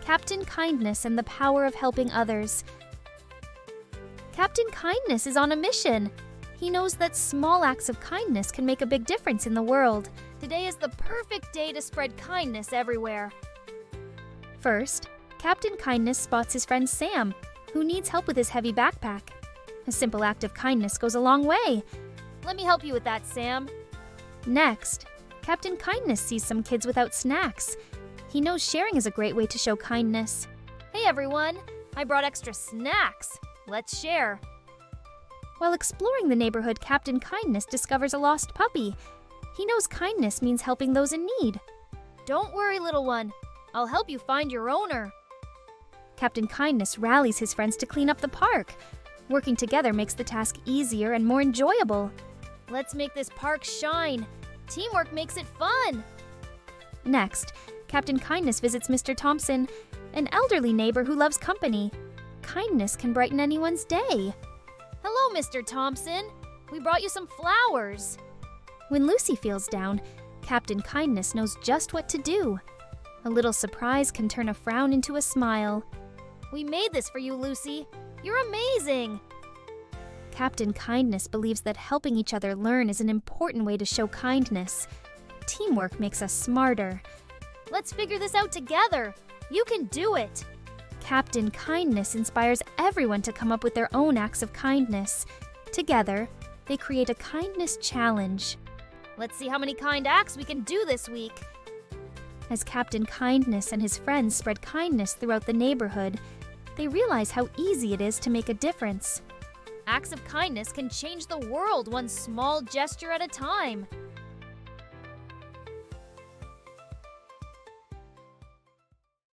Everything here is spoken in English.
Captain Kindness and the Power of Helping Others. Captain Kindness is on a mission. He knows that small acts of kindness can make a big difference in the world. Today is the perfect day to spread kindness everywhere. First, Captain Kindness spots his friend Sam, who needs help with his heavy backpack. A simple act of kindness goes a long way. Let me help you with that, Sam. Next, Captain Kindness sees some kids without snacks. He knows sharing is a great way to show kindness. Hey everyone, I brought extra snacks. Let's share. While exploring the neighborhood, Captain Kindness discovers a lost puppy. He knows kindness means helping those in need. Don't worry, little one. I'll help you find your owner. Captain Kindness rallies his friends to clean up the park. Working together makes the task easier and more enjoyable. Let's make this park shine. Teamwork makes it fun. Next, Captain Kindness visits Mr. Thompson, an elderly neighbor who loves company. Kindness can brighten anyone's day. Hello, Mr. Thompson. We brought you some flowers. When Lucy feels down, Captain Kindness knows just what to do. A little surprise can turn a frown into a smile. We made this for you, Lucy. You're amazing. Captain Kindness believes that helping each other learn is an important way to show kindness. Teamwork makes us smarter. Let's figure this out together. You can do it. Captain Kindness inspires everyone to come up with their own acts of kindness. Together, they create a kindness challenge. Let's see how many kind acts we can do this week. As Captain Kindness and his friends spread kindness throughout the neighborhood, they realize how easy it is to make a difference. Acts of kindness can change the world one small gesture at a time.